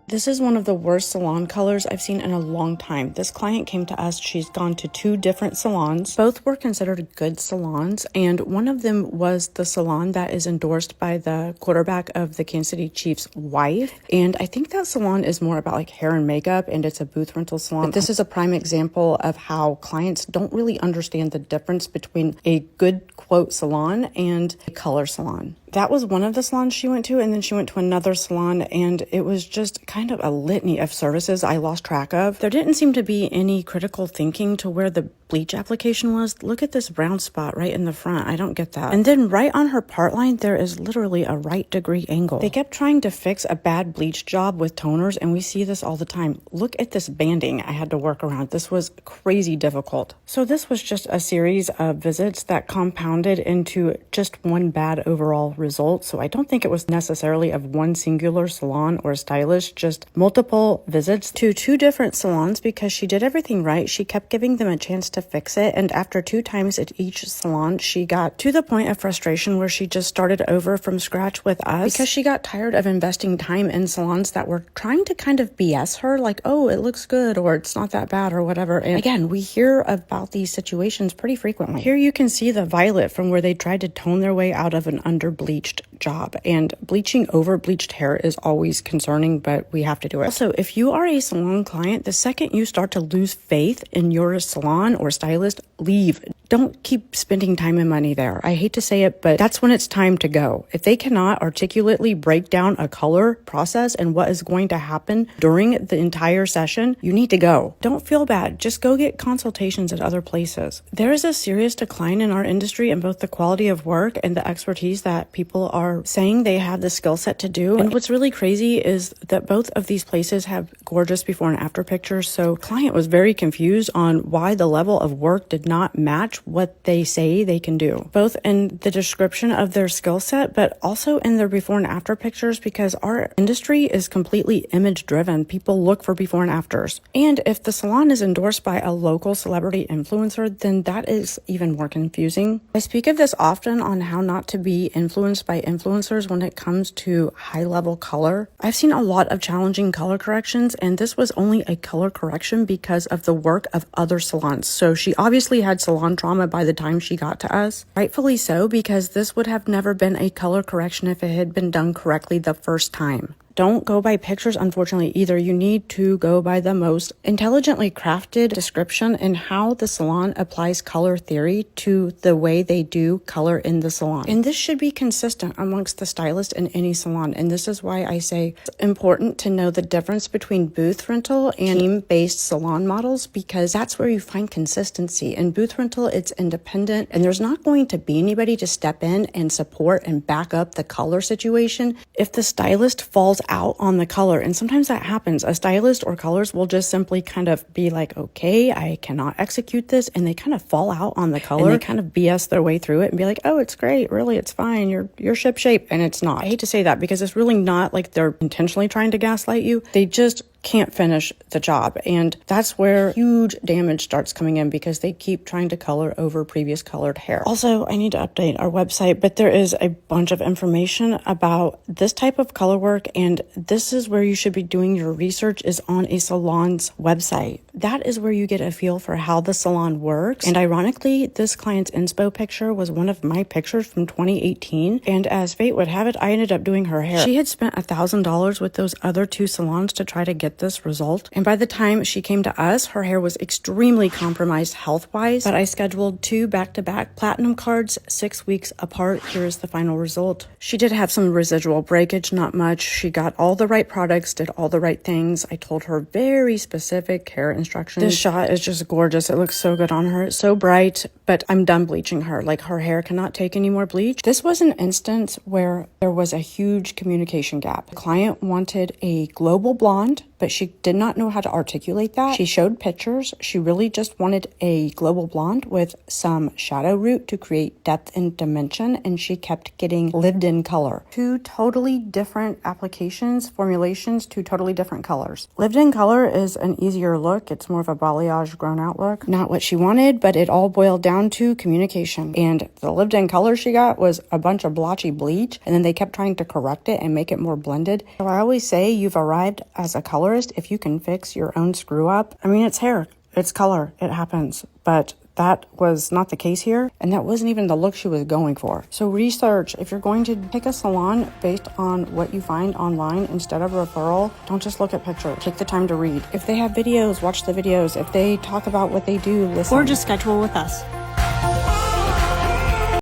This is one of the worst salon colors I've seen in a long time. This client came to us. She's gone to 2 different salons. Both were considered good salons, and one of them was the salon that is endorsed by the quarterback of the Kansas City Chiefs' wife. And I think that salon is more about like hair and makeup, and it's a booth rental salon. But this is a prime example of how clients don't really understand the difference between a good quote salon and a color salon. That was one of the salons she went to, and then she went to another salon, and it was just kind of a litany of services I lost track of. There didn't seem to be any critical thinking to where the bleach application was. Look at this brown spot right in the front. I don't get that. And then right on her part line, there is literally a right degree angle. They kept trying to fix a bad bleach job with toners, and we see this all the time. Look at this banding I had to work around. This was crazy difficult. So this was just a series of visits that compounded into just one bad overall result. So I don't think it was necessarily of one singular salon or stylist, just multiple visits to 2 different salons because she did everything right. She kept giving them a chance to fix it, and after 2 times at each salon, she got to the point of frustration where she just started over from scratch with us because she got tired of investing time in salons that were trying to kind of BS her, like, oh, it looks good, or it's not that bad, or whatever. And again, we hear about these situations pretty frequently. Here you can see the violet from where they tried to tone their way out of an under-bleached job, and bleaching over bleached hair is always concerning, but we have to do it. Also, if you are a salon client, the second you start to lose faith in your salon or stylist, leave. Don't keep spending time and money there. I hate to say it, but that's when it's time to go. If they cannot articulately break down a color process and what is going to happen during the entire session, you need to go. Don't feel bad. Just go get consultations at other places. There is a serious decline in our industry in both the quality of work and the expertise that people are saying they have the skill set to do. And what's really crazy is that both of these places have gorgeous before and after pictures. So the client was very confused on why the level of work did not match what they say they can do, both in the description of their skill set, but also in their before and after pictures, because our industry is completely image driven. People look for before and afters. And if the salon is endorsed by a local celebrity influencer, then that is even more confusing. I speak of this often on how not to be influenced by influencers when it comes to high level color. I've seen a lot of challenging color corrections, and this was only a color correction because of the work of other salons. So she obviously had salon trauma by the time she got to us. Rightfully so, because this would have never been a color correction if it had been done correctly the first time. Don't go by pictures, unfortunately, either. You need to go by the most intelligently crafted description and how the salon applies color theory to the way they do color in the salon. And this should be consistent amongst the stylist in any salon. And this is why I say it's important to know the difference between booth rental and team-based salon models, because that's where you find consistency. In booth rental, it's independent, and there's not going to be anybody to step in and support and back up the color situation if the stylist falls out on the color. And sometimes that happens. A stylist or colors will just simply kind of be like, okay, I cannot execute this, and they kind of fall out on the color, and they kind of BS their way through it and be like, oh, it's great, really, it's fine, you're ship shape. And it's not. I hate to say that because it's really not like they're intentionally trying to gaslight you. They just can't finish the job, and that's where huge damage starts coming in because they keep trying to color over previous colored hair. Also, I need to update our website, but there is a bunch of information about this type of color work, and this is where you should be doing your research, is on a salon's website. That is where you get a feel for how the salon works. And ironically, this client's inspo picture was one of my pictures from 2018, and as fate would have it, I ended up doing her hair. She had spent $1,000 with those other 2 salons to try to get this result, and by the time she came to us, her hair was extremely compromised health-wise. But I scheduled 2 back-to-back platinum cards 6 weeks apart. Here's the final result. She did have some residual breakage, not much. She got all the right products, did all the right things. I told her very specific hair instructions. This shot is just gorgeous. It looks so good on her. It's so bright, but I'm done bleaching her. Like, her hair cannot take any more bleach. This was an instance where there was a huge communication gap. The client wanted a global blonde, but she did not know how to articulate that. She showed pictures. She really just wanted a global blonde with some shadow root to create depth and dimension, and she kept getting lived in color. Two totally different applications, formulations, two totally different colors. Lived in color is an easier look. It's more of a balayage grown out look. Not what she wanted, but it all boiled down to communication. And the lived in color she got was a bunch of blotchy bleach, and then they kept trying to correct it and make it more blended. So I always say you've arrived as a colorist if you can fix your own screw up. I mean, it's hair, it's color, it happens, but that was not the case here, and that wasn't even the look she was going for. So research. If you're going to pick a salon based on what you find online instead of referral, don't just look at pictures. Take the time to read. If they have videos, watch the videos. If they talk about what they do, listen. Or just schedule with us.